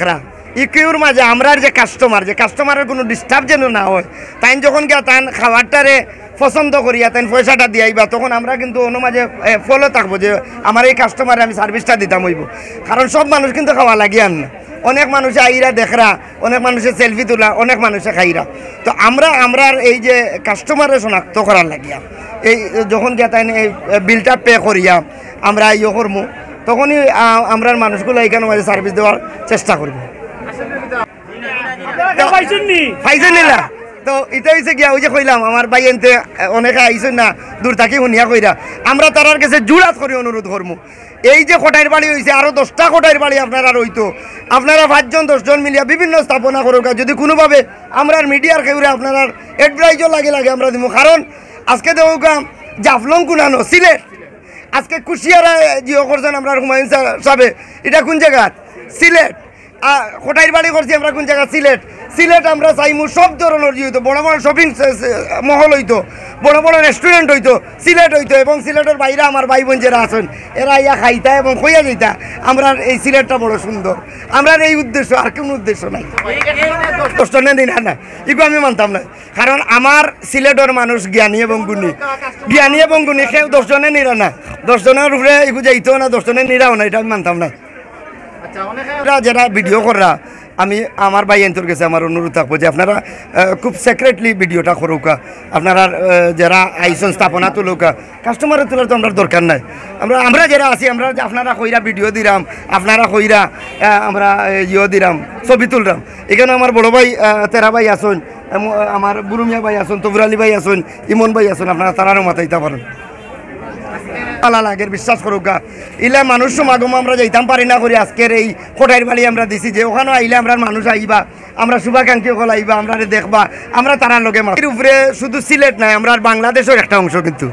দেখরা ই কিউর মাঝে আমরার যে কাস্টমারের কোনো ডিস্টার্ব যেন না হয়, তাই যখন গিয়া তান খাবারটারে পছন্দ করিয়া তাই পয়সাটা দিয়াইবা, তখন আমরা কিন্তু অন্য মাঝে ফলো থাকবো যে আমার এই কাস্টমারে আমি সার্ভিসটা দিতাম হইব। কারণ সব মানুষ কিন্তু খাওয়া লাগিয়ান না, অনেক মানুষে আইরা দেখরা, অনেক মানুষে সেলফি তোলা, অনেক মানুষে খাইরা। তো আমরার এই যে কাস্টমারে শনাক্ত করার লাগিয়া এই যখন গিয়া তাই এই বিলটা পে করিয়া আমরা ইয়ে করবো, তখনই আমরার মানুষগুলো এইখানে মাঝে সার্ভিস দেওয়ার চেষ্টা করবো। তো এটা হয়েছে গিয়া ওই যে কইলাম আমার ভাই এনতে অনেকে আইসেন না দূর থাকি শুনিয়া কইরা, আমরা তারার কাছে জুড়াত করে অনুরোধ করবো, এই যে কোটাইর বাড়ি হয়েছে আরও 10টা কোটাইর বাড়ি আপনারা রইতো, আপনারা 5 জন 10 জন মিলিয়া বিভিন্ন স্থাপনা করুক। যদি কোনোভাবে আমরা মিডিয়ার কেউরে আপনারা এডভাইজও লাগে আমরা দিব। কারণ আজকে দেখুন জাফলং কুনানো সিলেট, আজকে কুশিয়ারা জিও করছেন আমরা হুমায়ুন সাহেব, এটা কোন জায়গা? সিলেট। কোটাইর বাড়ি করছি আমরা কোন জায়গা? সিলেট আমরা চাইমু সব ধরনের হইতো, বড় বড় শপিং মহল হইতো, বড় বড় রেস্টুরেন্ট হইতো, সিলেট হইতো। এবং সিলেটের বাইরে আমার ভাই বোন যারা আছেন এরা ইয়া খাইতা এবং খইয়া যাইতা। আমরা এই সিলেটটা বড় সুন্দর, আমরা এই উদ্দেশ্য, আর কোনো উদ্দেশ্য নাই। কষ্ট নেই না এগুলো আমি মানতাম না, কারণ আমার সিলেটের মানুষ জ্ঞানী এবং গুণী, কেউ 10 জনে নিরা না, 10 জনের উপরে এগুলো যাইতো না, 10 জনের নিরাও না, এটা আমি মানতাম না। যারা ভিডিও করা, আমি আমার ভাই এন্তর কাছে আমার অনুরোধ থাকবো যে আপনারা খুব সিক্রেটলি ভিডিওটা করুকা, আপনারা যারা আইসন স্থাপনা তুলুকা, কাস্টমারের তোলার তো আমরা দরকার নাই। আমরা যারা আছি আমরা আপনারা কইরা ভিডিও দিলাম, আপনারা কইরা আমরা ইয়ে দিলাম, ছবি তুললাম। এখানে আমার বড় ভাই তেরা ভাই আসুন, আমার বুরুমিয়া ভাই আসুন, তবুর আলী ভাই আসুন, ইমন ভাই আসুন, আপনারা তারারও মাথাইতে পারেন। লাগের বিশ্বাস করুক ইলা মানুষ সমাগম আমরা যাইতাম পারি না করি আজকের এই কোটাইর বাড়ি আমরা দিছি যে ওখানেও আইলে আমরা মানুষ আইবা, আমরা শুভাকাঙ্ক্ষী সকল আইবা, আমরা দেখবা, আমরা তারার লগে এর উপরে শুধু সিলেট নাই, আমরা বাংলাদেশের একটা অংশ কিন্তু।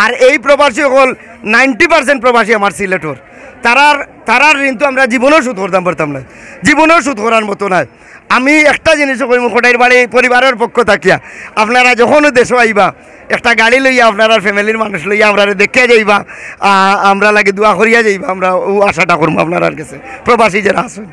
আর এই প্রবাসী সকল 90% প্রবাসী আমার সিলেটর, তারার ঋণ তো আমরা জীবনেও শোধ করতাম পারতাম না, জীবনেও শোধ করার মতো নয়। আমি একটা জিনিসও করি, কোটাইর বাড়ি পরিবারের পক্ষ থাকিয়া আপনারা যখনও দেশও আইবা একটা গাড়ি লইয়া আপনার ফ্যামিলির মানুষ লইয়া আমরা দেখিয়া যাইবা, আমরা লাগে দোয়া করিয়া যাইবা, আমরা ও আশাটা করবো আপনার কাছে প্রবাসী যারা আছেন।